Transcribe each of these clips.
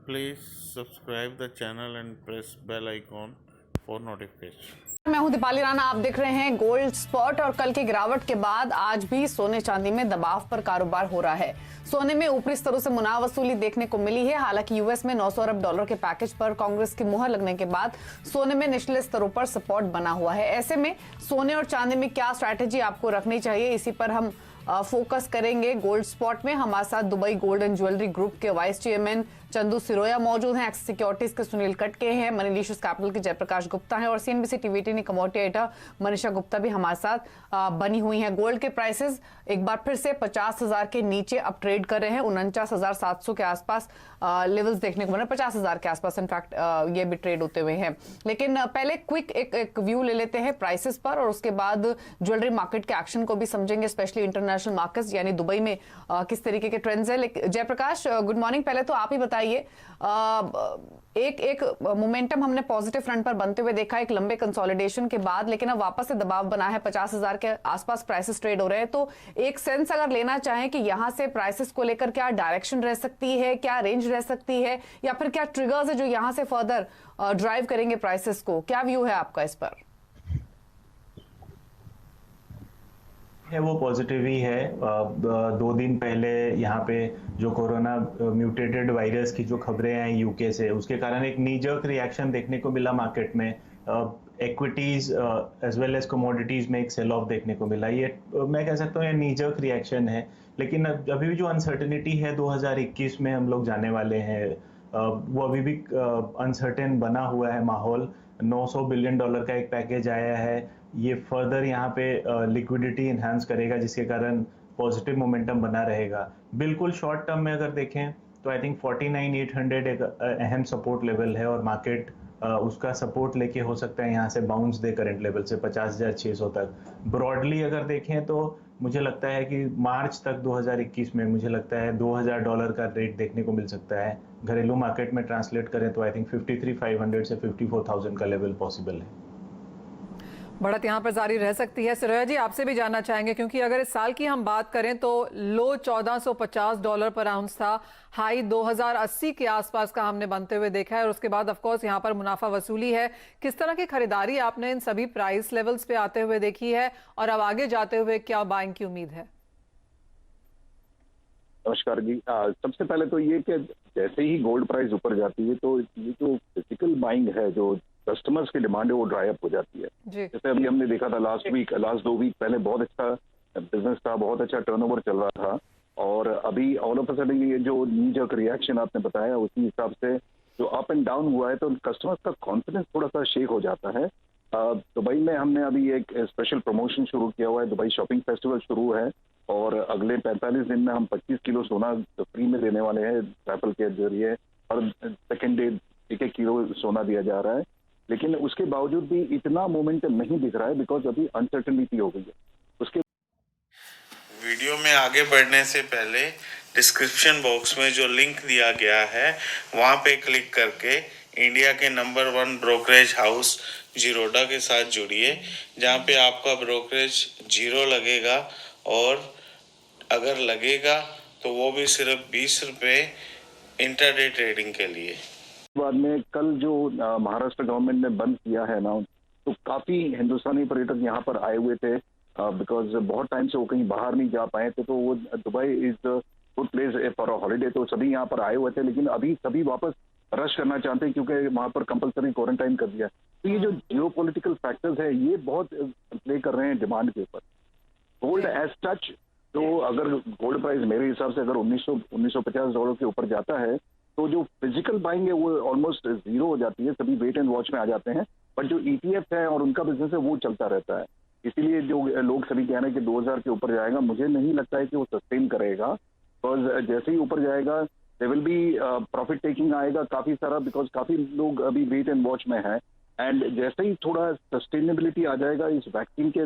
Please subscribe the channel and press bell icon for notification. मैं हूं दीपाली राणा। आप देख रहे हैं गोल्ड स्पॉट। और कल की गिरावट के बाद आज भी सोने चांदी में दबाव पर कारोबार हो रहा है। सोने में ऊपरी स्तरों से मुनाफा वसूली देखने को मिली है। हालांकि यूएस में 900 अरब डॉलर के पैकेज पर कांग्रेस की मुहर लगने के बाद सोने में निचले स्तरों पर सपोर्ट बना हुआ है। ऐसे में सोने और चांदी में क्या स्ट्रैटेजी आपको रखनी चाहिए, इसी पर हम फोकस करेंगे। गोल्ड स्पॉट में हमारे साथ Dubai gold and jewellery group के वाइस चेयरमैन चंदू सिरोया मौजूद हैं, एक्सिस सिक्योरिटीज के सुनील कटके हैं, मनीलिशियस कैपिटल के जयप्रकाश गुप्ता हैं और CNBC TVT commodity editor Manisha Gupta भी हमारे साथ बनी हुई हैं। गोल्ड के प्राइसेस एक बार फिर से 50,000 के नीचे अब ट्रेड कर रहे हैं। 49,700 के आसपास लेवल्स देखने को मिल रहे हैं, 50,000 के आसपास इनफैक्ट ये भी ट्रेड होते हुए हैं। लेकिन पहले क्विक एक व्यू ले लेते हैं प्राइसेस पर और उसके बाद ज्वेलरी मार्केट के एक्शन को भी समझेंगे, स्पेशली इंटरनेशनल मार्केट्स यानी दुबई में किस तरीके के ट्रेंड्स है। Jayprakash, good morning. पहले तो आप ही बताइए, एक मोमेंटम हमने पॉजिटिव फ्रंट पर बनते हुए देखा एक लंबे कंसोलिडेशन के बाद, लेकिन अब वापस से दबाव बना है। 50,000 के आसपास प्राइसेस ट्रेड हो रहे हैं। तो एक सेंस अगर लेना चाहें कि यहां से प्राइसेस को लेकर क्या डायरेक्शन रह सकती है, क्या रेंज रह सकती है, या फिर क्या ट्रिगर्स है जो यहां से फर्दर ड्राइव करेंगे प्राइसेस को, क्या व्यू है आपका इस पर? वो पॉजिटिव ही है। 2 दिन पहले यहाँ पे जो कोरोना म्यूटेटेड वायरस की जो खबरें आई यूके से, उसके कारण एक नी जर्क रिएक्शन देखने को मिला मार्केट में। Equities as well as commodities में एक सेल ऑफ देखने को मिला। ये मैं कह सकता हूँ ये नी जर्क रिएक्शन है। लेकिन अभी भी जो अनसर्टेनिटी है 2021 में हम लोग जाने वाले हैं, वो अभी भी अनसर्टेन बना हुआ है माहौल। 900 बिलियन डॉलर का एक पैकेज आया है। ये फर्दर यहाँ पे लिक्विडिटी इन्हांस करेगा, जिसके कारण पॉजिटिव मोमेंटम बना रहेगा। बिल्कुल शॉर्ट टर्म में अगर देखें तो आई थिंक 49,800 एक अहम सपोर्ट लेवल है और मार्केट उसका सपोर्ट लेके हो सकता है यहाँ से बाउंस दे करंट लेवल से 50,600 तक। ब्रॉडली अगर देखें तो मुझे लगता है कि मार्च तक 2021 में मुझे लगता है $2,000 का रेट देखने को मिल सकता है। घरेलू मार्केट में ट्रांसलेट करें तो आई थिंक 53,500 से 54,000 का लेवल पॉसिबल है। बढ़त यहाँ पर जारी रह सकती है। सिरोया जी, आपसे भी जानना चाहेंगे, क्योंकि अगर इस साल की हम बात करें तो लो $1,450 पर आउंस था, हाई 2,080 के आसपास का हमने बनते हुए देखा है और उसके बाद ऑफ कोर्स यहाँ पर मुनाफा वसूली है। किस तरह की खरीदारी आपने इन सभी प्राइस लेवल्स पे आते हुए देखी है और अब आगे जाते हुए क्या बाइंग की उम्मीद है? नमस्कार जी। सबसे पहले तो ये कि जैसे ही गोल्ड प्राइस ऊपर जाती है तो ये जो फिजिकल बाइंग है, जो कस्टमर्स की डिमांड है, वो ड्राई अप हो जाती है। जैसे अभी हमने देखा था लास्ट 2 वीक पहले बहुत अच्छा बिजनेस था, बहुत अच्छा टर्नओवर चल रहा था, और अभी ऑल ऑफ अ सडन ये जो नी जर्क रिएक्शन आपने बताया उसी हिसाब से जो अप एंड डाउन हुआ है तो कस्टमर्स का कॉन्फिडेंस थोड़ा सा शेक हो जाता है। दुबई में हमने अभी एक स्पेशल प्रमोशन शुरू किया हुआ है, दुबई शॉपिंग फेस्टिवल शुरू है और अगले 45 दिन में हम 25 किलो सोना फ्री में देने वाले हैं रैफल के जरिए, और सेकेंड डे 1-1 किलो सोना दिया जा रहा है। लेकिन उसके बावजूद भी इतना मोमेंटम नहीं दिख रहा है बिकॉज अभी अनसर्टेनिटी हो गई है। उसके वीडियो में आगे बढ़ने से पहले डिस्क्रिप्शन बॉक्स में जो लिंक दिया गया है वहां पे क्लिक करके इंडिया के नंबर 1 ब्रोकरेज हाउस जीरोडा के साथ जुड़िए, जहां पे आपका ब्रोकरेज 0 लगेगा और अगर लगेगा तो वो भी सिर्फ 20 रुपये इंटरडे ट्रेडिंग के लिए। बाद में कल जो महाराष्ट्र गवर्नमेंट ने बंद किया है ना, तो काफी हिंदुस्तानी पर्यटक यहाँ पर आए हुए थे बिकॉज बहुत टाइम से वो कहीं बाहर नहीं जा पाए थे। तो वो Dubai is good place for a holiday, तो सभी यहाँ पर आए हुए थे। लेकिन अभी सभी वापस रश करना चाहते हैं क्योंकि वहाँ पर कंपलसरी क्वारंटाइन कर दिया। तो ये जो जियोपॉलिटिकल फैक्टर्स है ये बहुत प्ले कर रहे हैं डिमांड के ऊपर। गोल्ड एज सच, तो अगर गोल्ड प्राइस मेरे हिसाब से अगर $1,950 के ऊपर जाता है तो जो फिजिकल बाइंग है वो ऑलमोस्ट 0 हो जाती है, सभी वेट एंड वॉच में आ जाते हैं। बट जो ETF है और उनका बिजनेस है वो चलता रहता है। इसीलिए जो लोग सभी कह रहे हैं कि 2,000 के ऊपर जाएगा, मुझे नहीं लगता है कि वो सस्टेन करेगा। बिकॉज जैसे ही ऊपर जाएगा they will be profit taking आएगा काफी सारा, बिकॉज काफी लोग अभी वेट एंड वॉच में है। एंड जैसे ही थोड़ा सस्टेनेबिलिटी आ जाएगा इस वैक्सीन के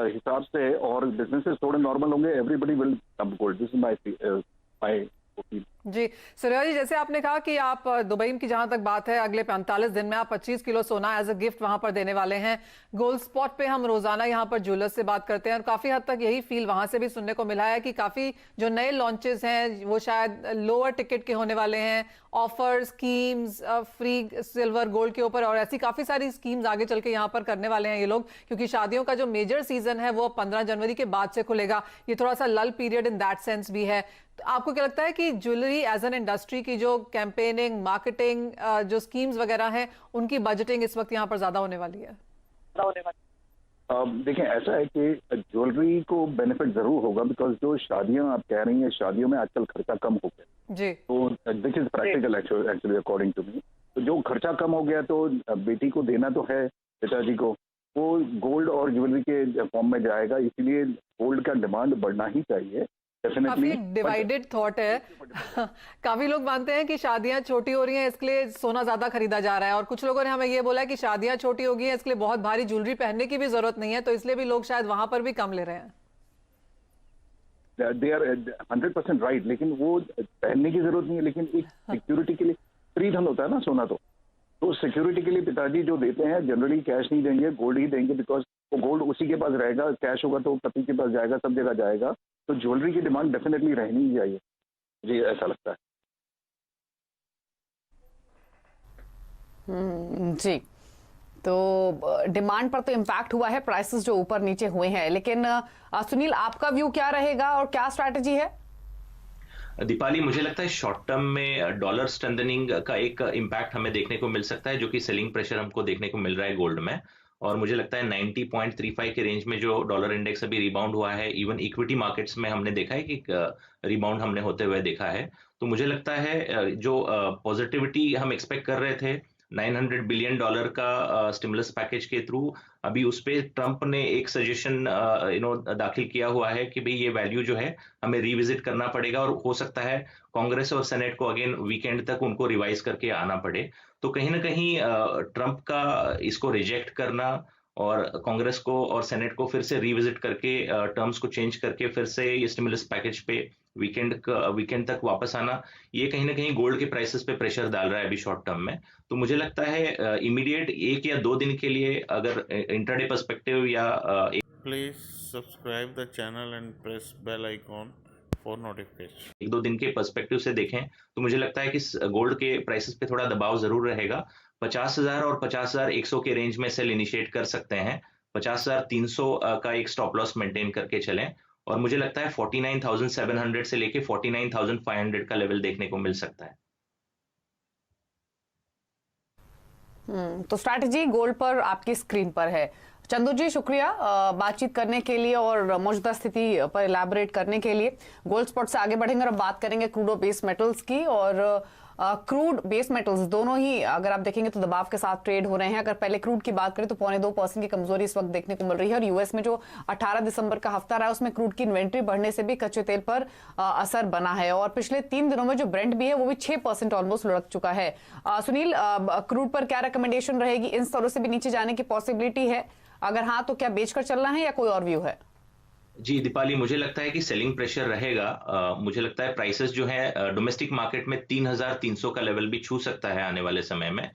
हिसाब से और बिजनेसेस थोड़े नॉर्मल होंगे, everybody will come gold. This is my ji Surya ji, जैसे आपने कहा कि आप दुबई की जहां तक बात है, अगले 45 दिन में आप 25 किलो सोना एज अ गिफ्ट वहां पर देने वाले हैं। गोल्ड स्पॉट पे हम रोजाना यहां पर ज्वेलर्स से बात करते हैं और काफी हद तक यही फील वहां से भी सुनने को मिला है कि काफी जो नए लॉन्चेस हैं वो शायद लोअर टिकट के होने वाले हैं, offer schemes, free silver gold के ऊपर, और ऐसी काफी सारी स्कीम्स आगे चल के यहाँ पर करने वाले हैं ये लोग, क्योंकि शादियों का जो मेजर सीजन है वो 15 जनवरी के बाद से खुलेगा। ये थोड़ा सा लल पीरियड इन दैट सेंस भी है। तो आपको क्या लगता है कि ज्वेलरी एज एन इंडस्ट्री की जो कैंपेनिंग, मार्केटिंग, जो स्कीम्स वगैरह हैं, उनकी बजटिंग इस वक्त यहाँ पर ज्यादा होने वाली है? देखें, ऐसा है कि ज्वेलरी को बेनिफिट जरूर होगा, बिकॉज जो शादियां आप कह रही हैं, शादियों में आजकल खर्चा कम हो गया जी। तो this is practical actually according to me. तो जो खर्चा कम हो गया तो बेटी को देना तो है, पिताजी को, वो गोल्ड और ज्वेलरी के फॉर्म में जाएगा, इसलिए गोल्ड का डिमांड बढ़ना ही चाहिए काफी डिवाइडेड थॉट है। काफी लोग मानते हैं कि शादियां छोटी हो रही हैं इसके लिए सोना ज्यादा खरीदा जा रहा है, और कुछ लोगों ने हमें ये बोला है कि शादियां छोटी हो गई हैं इसके लिए बहुत भारी ज्वेलरी पहनने की भी जरूरत नहीं है, तो इसलिए भी लोग शायद वहां पर भी कम ले रहे हैं। दे आर 100% राइट, लेकिन वो पहनने की जरूरत नहीं है, लेकिन एक सिक्योरिटी के लिए फ्री धन होता है ना सोना, तो सिक्योरिटी के लिए पिताजी जो देते हैं जनरली कैश नहीं देंगे, गोल्ड ही देंगे, बिकॉज वो गोल्ड उसी के पास रहेगा, कैश होगा तो पति के पास जाएगा, सब जगह जाएगा। तो ज्वेलरी की डिमांड डेफिनेटली रहनी ही चाहिए, मुझे ऐसा लगता है। जी, तो डिमांड पर तो इम्पैक्ट हुआ है, प्राइसेस जो ऊपर नीचे हुए हैं, लेकिन सुनील, आपका व्यू क्या रहेगा और क्या स्ट्रैटेजी है? दीपाली, मुझे लगता है शॉर्ट टर्म में डॉलर स्ट्रेंथनिंग का एक इम्पैक्ट हमें देखने को मिल सकता है, जो कि सेलिंग प्रेशर हमको देखने को मिल रहा है गोल्ड में। और मुझे लगता है 90.35 के रेंज में जो डॉलर इंडेक्स अभी रिबाउंड हुआ है, इवन इक्विटी मार्केट्स में हमने देखा है कि रिबाउंड हमने होते हुए देखा है। तो मुझे लगता है जो पॉजिटिविटी हम एक्सपेक्ट कर रहे थे $900 बिलियन का स्टिमुलस पैकेज के थ्रू, अभी उस पे ट्रंप ने एक सजेशन दाखिल किया हुआ है कि भाई ये वैल्यू जो है हमें रिविजिट करना पड़ेगा, और हो सकता है कांग्रेस और सेनेट को अगेन वीकेंड तक उनको रिवाइज करके आना पड़े। तो कहीं ना कहीं ट्रंप का इसको रिजेक्ट करना और कांग्रेस को और सेनेट को फिर से रिविजिट करके टर्म्स को चेंज करके फिर से ये स्टिमुलस पैकेज पे वीकेंड तक वापस आना, ये कहीं ना कहीं गोल्ड के प्राइसेस पे प्रेशर डाल रहा है अभी शॉर्ट टर्म में। तो मुझे लगता है इमीडिएट 1 या 2 दिन के लिए अगर इंट्राडे पर्सपेक्टिव या please subscribe the channel and press bell icon for notification. 1-2 दिन के पर्सपेक्टिव से देखें तो मुझे लगता है कि गोल्ड के प्राइसेस पे थोड़ा दबाव जरूर रहेगा। 50,000 और 50,100 के रेंज में सेल इनिशिएट कर सकते हैं। 50,300 का एक स्टॉप लॉस मेंटेन करके चलें, और मुझे लगता है 49,700 से लेके 49,500 का लेवल देखने को मिल सकता है। तो स्ट्रैटेजी गोल्ड पर आपकी स्क्रीन पर है। चंदू जी, शुक्रिया बातचीत करने के लिए और मौजूदा स्थिति पर इलैबोरेट करने के लिए। गोल्ड स्पॉट से आगे बढ़ेंगे और बात करेंगे क्रूड और बेस मेटल्स की। और क्रूड बेस मेटल्स दोनों ही अगर आप देखेंगे तो दबाव के साथ ट्रेड हो रहे हैं। अगर पहले क्रूड की बात करें तो 0.2% की कमजोरी इस वक्त देखने को मिल रही है, और यूएस में जो 18 दिसंबर का हफ्ता रहा उसमें क्रूड की इन्वेंट्री बढ़ने से भी कच्चे तेल पर असर बना है, और पिछले 3 दिनों में जो ब्रेंट भी है वो भी 6% ऑलमोस्ट लुढ़क चुका है। सुनील, क्रूड पर क्या रिकमेंडेशन रहेगी? इन स्तरों से भी नीचे जाने की पॉसिबिलिटी है? अगर हाँ तो क्या बेचकर चलना है या कोई और व्यू है? जी दीपाली, मुझे लगता है कि सेलिंग प्रेशर रहेगा। मुझे लगता है प्राइसेस जो है डोमेस्टिक मार्केट में 3,300 का लेवल भी छू सकता है आने वाले समय में।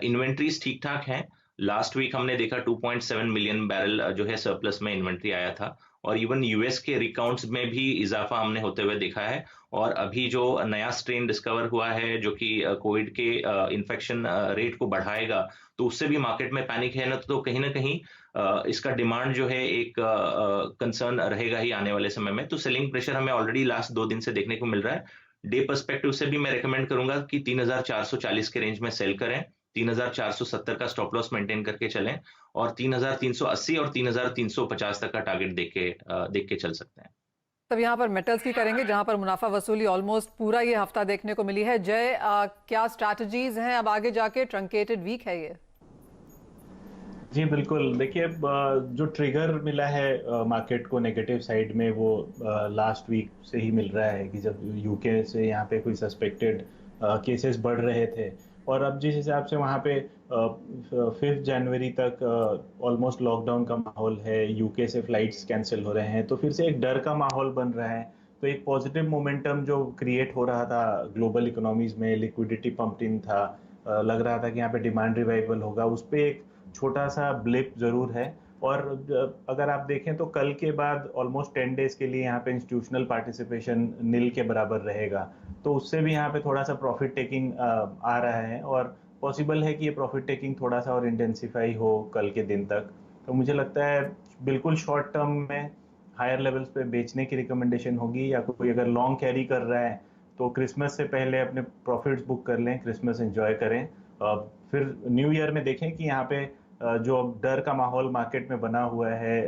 इन्वेंट्रीज ठीक ठाक हैं। लास्ट वीक हमने देखा 2.7 मिलियन बैरल जो है सरप्लस में इन्वेंट्री आया था, और इवन यूएस के रिकाउंट्स में भी इजाफा हमने होते हुए देखा है। और अभी जो नया स्ट्रेन डिस्कवर हुआ है जो कि कोविड के इन्फेक्शन रेट को बढ़ाएगा, तो उससे भी मार्केट में पैनिक है ना कहीं इसका डिमांड जो है एक कंसर्न रहेगा ही आने वाले समय में। तो सेलिंग प्रेशर हमें ऑलरेडी लास्ट 2 दिन से देखने को मिल रहा है। डे पर्सपेक्टिव से भी मैं रेकमेंड करूंगा कि 3,440 के रेंज में सेल करें, 3,470 का स्टॉप लॉस मेंटेन करके चलें, और 3,380 और 3,350 तक का टारगेट देख के चल सकते हैं। तब यहाँ पर मेटल्स की करेंगे जहां पर मुनाफा वसूली ऑलमोस्ट पूरा ये हफ्ता देखने को मिली है। जय, क्या स्ट्रैटेजीज हैं अब आगे जाके? ट्रंकेटेड वीक है ये। जी बिल्कुल, देखिए जो ट्रिगर मिला है मार्केट को नेगेटिव साइड में वो लास्ट वीक से ही मिल रहा है कि जब यूके से यहाँ पे कोई सस्पेक्टेड केसेस बढ़ रहे थे, और अब जिस हिसाब से वहाँ पे 5 जनवरी तक ऑलमोस्ट लॉकडाउन का माहौल है, यूके से फ्लाइट्स कैंसिल हो रहे हैं, तो फिर से एक डर का माहौल बन रहा है। तो एक पॉजिटिव मोमेंटम जो क्रिएट हो रहा था ग्लोबल इकोनॉमीज में, लिक्विडिटी पंपिंग था, लग रहा था कि यहाँ पे डिमांड रिवाइवल होगा, उस पर एक छोटा सा ब्लिप जरूर है। और अगर आप देखें तो कल के बाद ऑलमोस्ट 10 डेज के लिए यहाँ पे इंस्टीट्यूशनल पार्टिसिपेशन नील के बराबर रहेगा, तो उससे भी यहाँ पे थोड़ा सा प्रॉफिट टेकिंग आ रहा है और पॉसिबल है कि ये प्रॉफिट टेकिंग थोड़ा सा और इंटेंसिफाई हो कल के दिन तक। तो मुझे लगता है बिल्कुल शॉर्ट टर्म में हायर लेवल्स पे बेचने की रिकमेंडेशन होगी, या कोई अगर लॉन्ग कैरी कर रहा है तो क्रिसमस से पहले अपने प्रॉफिट्स बुक कर लें, क्रिसमस एंजॉय करें। फिर न्यू ईयर में देखें कि यहाँ पे जो डर का माहौल मार्केट में बना हुआ है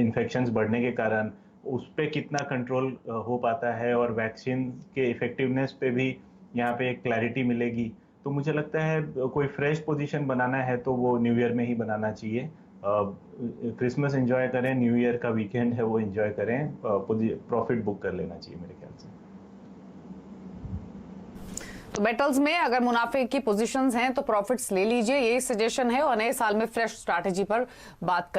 इन्फेक्शंस बढ़ने के कारण, उस पे कितना कंट्रोल हो पाता है और वैक्सीन के इफेक्टिवनेस पे भी यहाँ पे एक क्लैरिटी मिलेगी। तो मुझे लगता है कोई फ्रेश पोजीशन बनाना है तो वो न्यू ईयर में ही बनाना चाहिए। क्रिसमस एंजॉय करें, न्यू ईयर का वीकेंड है वो एंजॉय करें, प्रॉफिट बुक कर लेना चाहिए मेरे ख्याल से। तो मेटल्स में अगर मुनाफे की पोजीशंस हैं तो प्रॉफिट्स ले लीजिए, यही सजेशन है। और नए साल में फ्रेश स्ट्रैटेजी पर बात कर